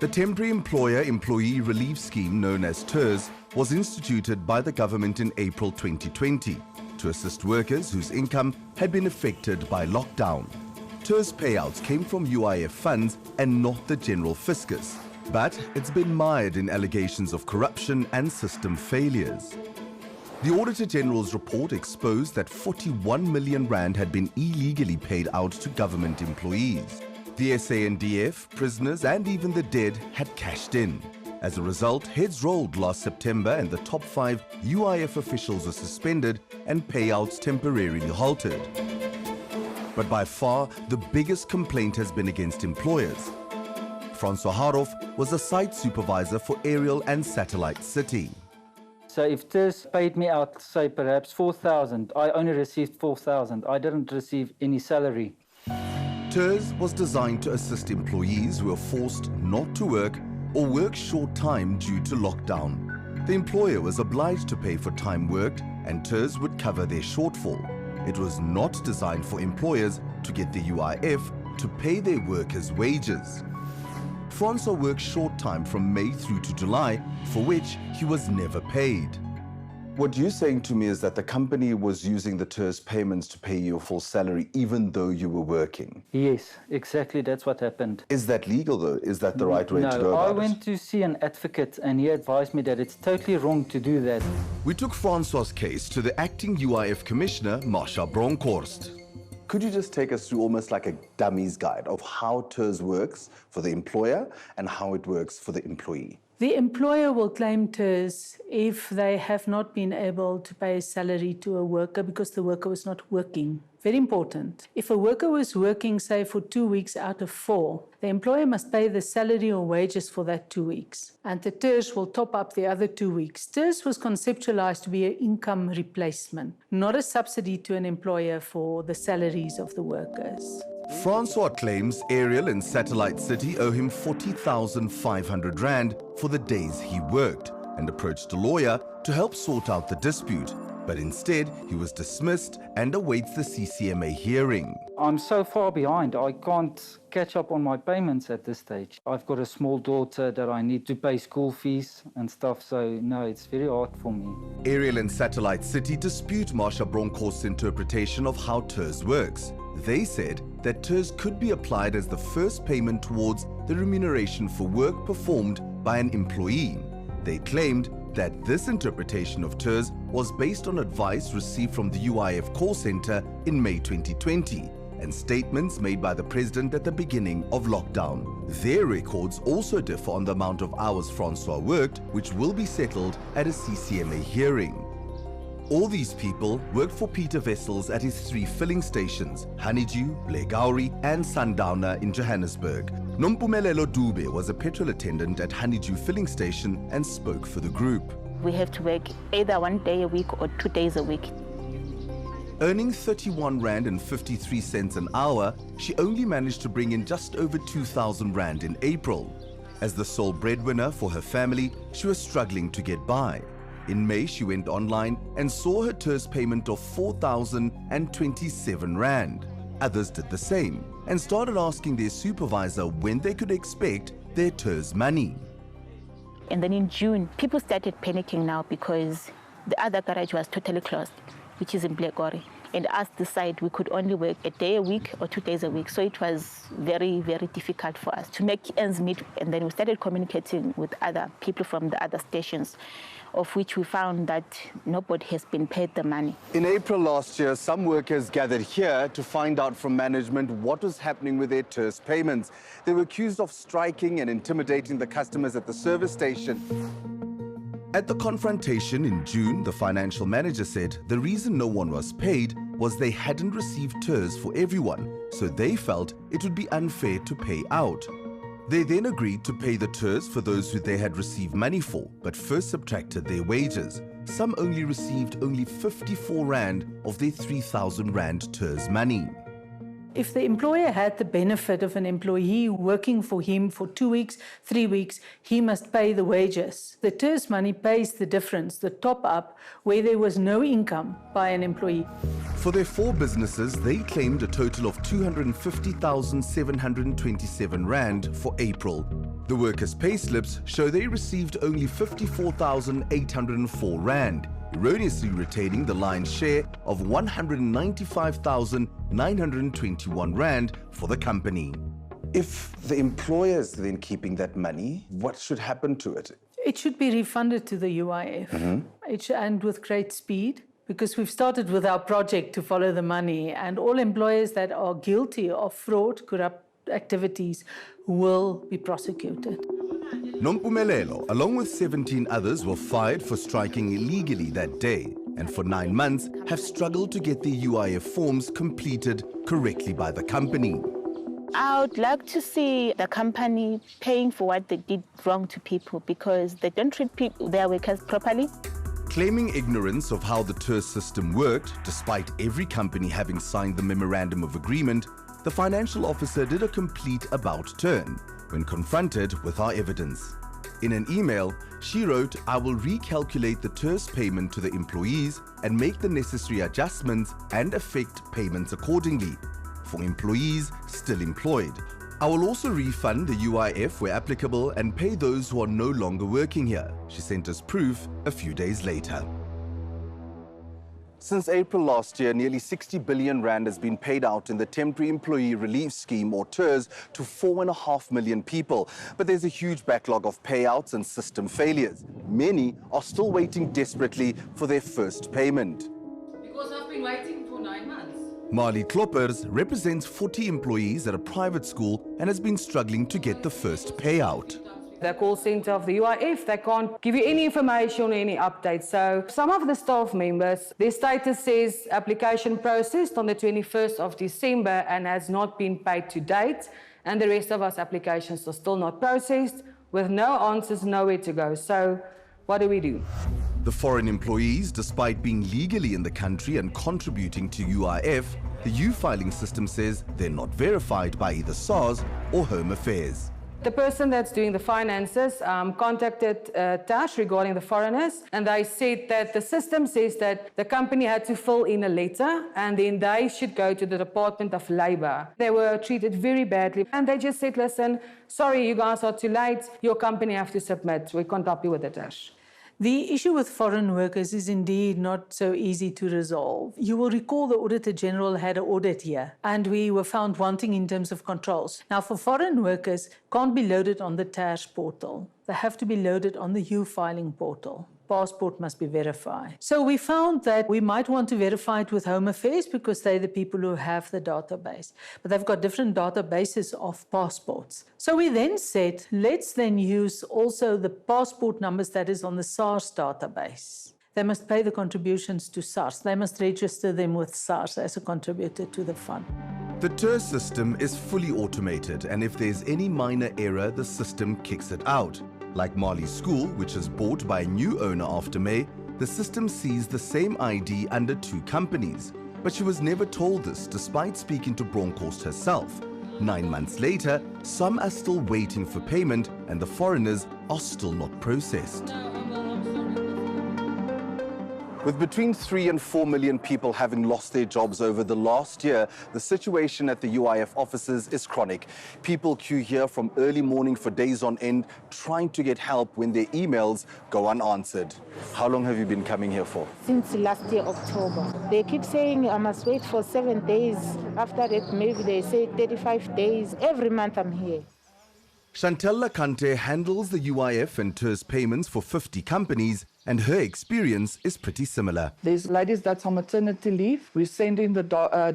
The Temporary Employer-Employee Relief Scheme, known as TERS, was instituted by the government in April 2020 to assist workers whose income had been affected by lockdown. TERS payouts came from UIF funds and not the general fiscus, but it's been mired in allegations of corruption and system failures. The Auditor General's report exposed that 41 million rand had been illegally paid out to government employees. The SANDF, prisoners and even the dead had cashed in. As a result, heads rolled last September and the top 5 UIF officials were suspended and payouts temporarily halted. But by far, the biggest complaint has been against employers. Francois Haroff was a site supervisor for Aerial and Satellite City. So if TERS paid me out, say perhaps 4,000, I only received 4,000. I didn't receive any salary. TERS was designed to assist employees who were forced not to work or work short time due to lockdown. The employer was obliged to pay for time worked and TERS would cover their shortfall. It was not designed for employers to get the UIF to pay their workers' wages. Francois worked short time from May through to July, for which he was never paid. What you're saying to me is that the company was using the TERS payments to pay you a full salary even though you were working? Yes, exactly, that's what happened. Is that legal though? Is that the right way to go about it? No, I went to see an advocate and he advised me that it's totally wrong to do that. We took Francois' case to the acting UIF Commissioner, Marsha Bronkhorst. Could you just take us through almost like a dummy's guide of how TERS works for the employer and how it works for the employee? The employer will claim TERS if they have not been able to pay a salary to a worker because the worker was not working. Very important. If a worker was working, say, for 2 weeks out of 4, the employer must pay the salary or wages for that 2 weeks. And the TERS will top up the other 2 weeks. TERS was conceptualized to be an income replacement, not a subsidy to an employer for the salaries of the workers. Francois claims Aerial and Satellite City owe him 40,500 rand for the days he worked and approached a lawyer to help sort out the dispute. But instead, he was dismissed and awaits the CCMA hearing. I'm so far behind, I can't catch up on my payments at this stage. I've got a small daughter that I need to pay school fees and stuff, so no, it's very hard for me. Aerial and Satellite City dispute Marsha Bronkhorst's interpretation of how TERS works. They said that TERS could be applied as the first payment towards the remuneration for work performed by an employee. They claimed that this interpretation of TERS was based on advice received from the UIF call center in May 2020 and statements made by the president at the beginning of lockdown. Their records also differ on the amount of hours Francois worked, which will be settled at a CCMA hearing. All these people worked for Peter Wessels at his 3 filling stations, Honeydew, Blegauri and Sundowner in Johannesburg. Nompumelelo Dube was a petrol attendant at Honeydew filling station and spoke for the group. We have to work either 1 day a week or 2 days a week. Earning 31 rand and 53 cents an hour, she only managed to bring in just over 2,000 rand in April. As the sole breadwinner for her family, she was struggling to get by. In May, she went online and saw her TERS payment of 4,027 rand. Others did the same and started asking their supervisor when they could expect their TERS money. And then in June, people started panicking now because the other garage was totally closed, which is in Blegauri. And us decide we could only work a day a week or 2 days a week. So it was very, very difficult for us to make ends meet. And then we started communicating with other people from the other stations, of which we found that nobody has been paid the money. In April last year, some workers gathered here to find out from management what was happening with their TERS payments. They were accused of striking and intimidating the customers at the service station. At the confrontation in June, the financial manager said the reason no one was paid was they hadn't received TERS for everyone, so they felt it would be unfair to pay out. They then agreed to pay the TERS for those who they had received money for, but first subtracted their wages. Some only received only 54 rand of their 3,000 rand TERS money. If the employer had the benefit of an employee working for him for 2 weeks, 3 weeks, he must pay the wages. The TERS money pays the difference, the top up, where there was no income by an employee. For their 4 businesses, they claimed a total of 250,727 Rand for April. The workers' payslips show they received only 54,804 Rand, erroneously retaining the lion's share of 195,921 Rand for the company. If the employer is then keeping that money, what should happen to it? It should be refunded to the UIF, and with great speed, because we've started with our project to follow the money, and all employers that are guilty of fraud, corrupt activities will be prosecuted. Nompumelelo, along with 17 others, were fired for striking illegally that day, and for 9 months have struggled to get the UIF forms completed correctly by the company. I would like to see the company paying for what they did wrong to people, because they don't treat their workers properly. Claiming ignorance of how the TERS system worked, despite every company having signed the Memorandum of Agreement, the financial officer did a complete about-turn when confronted with our evidence. In an email, she wrote, "I will recalculate the TERS payment to the employees and make the necessary adjustments and effect payments accordingly for employees still employed. I will also refund the UIF where applicable and pay those who are no longer working here." She sent us proof a few days later. Since April last year, nearly 60 billion Rand has been paid out in the Temporary Employee Relief Scheme, or TERS, to 4.5 million people. But there's a huge backlog of payouts and system failures. Many are still waiting desperately for their first payment. Because I've been waiting for 9 months. Marley Kloppers represents 40 employees at a private school and has been struggling to get the first payout. The call centre of the UIF, they can't give you any information or any updates. So some of the staff members, their status says application processed on the 21st of December and has not been paid to date. And the rest of us applications are still not processed with no answers, nowhere to go. So what do we do? The foreign employees, despite being legally in the country and contributing to UIF, the U-filing system says they're not verified by either SARS or Home Affairs. The person that's doing the finances contacted TASH regarding the foreigners, and they said that the system says that the company had to fill in a letter and then they should go to the Department of Labour. They were treated very badly, and they just said, "Listen, sorry, you guys are too late. Your company have to submit. We can't help you with it, TASH." The issue with foreign workers is indeed not so easy to resolve. You will recall the Auditor General had an audit here, and we were found wanting in terms of controls. Now, for foreign workers, can't be loaded on the TASH portal. They have to be loaded on the U-filing portal. Passport must be verified. So we found that we might want to verify it with Home Affairs because they're the people who have the database. But they've got different databases of passports. So we then said, let's then use also the passport numbers that is on the SARS database. They must pay the contributions to SARS. They must register them with SARS as a contributor to the fund. The TERS system is fully automated, and if there's any minor error, the system kicks it out. Like Marley's school, which is bought by a new owner after May, the system sees the same ID under 2 companies. But she was never told this, despite speaking to Bronkhorst herself. 9 months later, some are still waiting for payment, and the foreigners are still not processed. With between 3 and 4 million people having lost their jobs over the last year, the situation at the UIF offices is chronic. People queue here from early morning for days on end, trying to get help when their emails go unanswered. How long have you been coming here for? Since last year, October. They keep saying I must wait for 7 days. After that, maybe they say 35 days. Every month I'm here. Chantelle Kante handles the UIF and TERS payments for 50 companies, and her experience is pretty similar. There's ladies that's on maternity leave. We send in the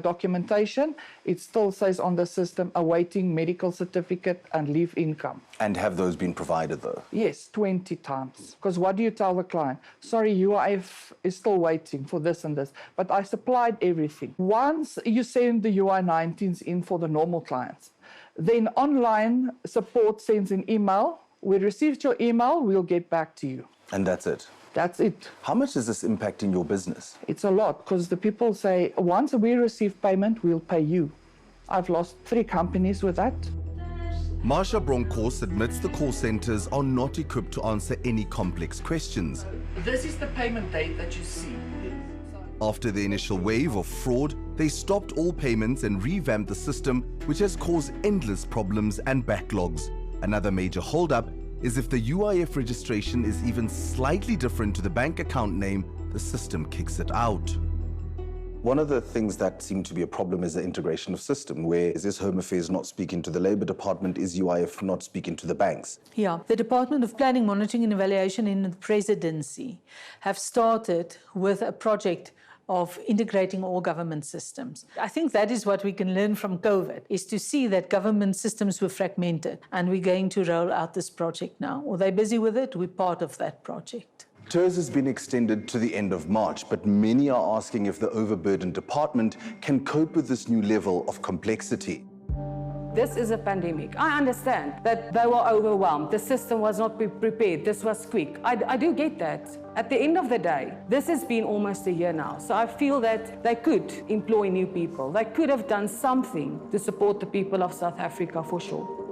documentation. It still says on the system, awaiting medical certificate and leave income. And have those been provided though? Yes, 20 times. Because what do you tell the client? Sorry, UIF is still waiting for this and this. But I supplied everything. Once you send the UI-19s in for the normal clients, then online support sends an email. We received your email, we'll get back to you. And that's it? That's it. How much is this impacting your business? It's a lot, because the people say, once we receive payment, we'll pay you. I've lost 3 companies with that. Marsha Bronkhorst admits the call centers are not equipped to answer any complex questions. This is the payment date that you see. After the initial wave of fraud, they stopped all payments and revamped the system, which has caused endless problems and backlogs. Another major holdup is if the UIF registration is even slightly different to the bank account name, the system kicks it out. One of the things that seem to be a problem is the integration of system, where is Home Affairs not speaking to the Labour Department, is UIF not speaking to the banks? Yeah, the Department of Planning, Monitoring and Evaluation in the Presidency have started with a project of integrating all government systems. I think that is what we can learn from COVID, is to see that government systems were fragmented, and we're going to roll out this project now. Or they're busy with it, we're part of that project. TERS has been extended to the end of March, but many are asking if the overburdened department can cope with this new level of complexity. This is a pandemic. I understand that they were overwhelmed. The system was not prepared. This was quick. I do get that. At the end of the day, this has been almost a year now. So I feel that they could employ new people. They could have done something to support the people of South Africa for sure.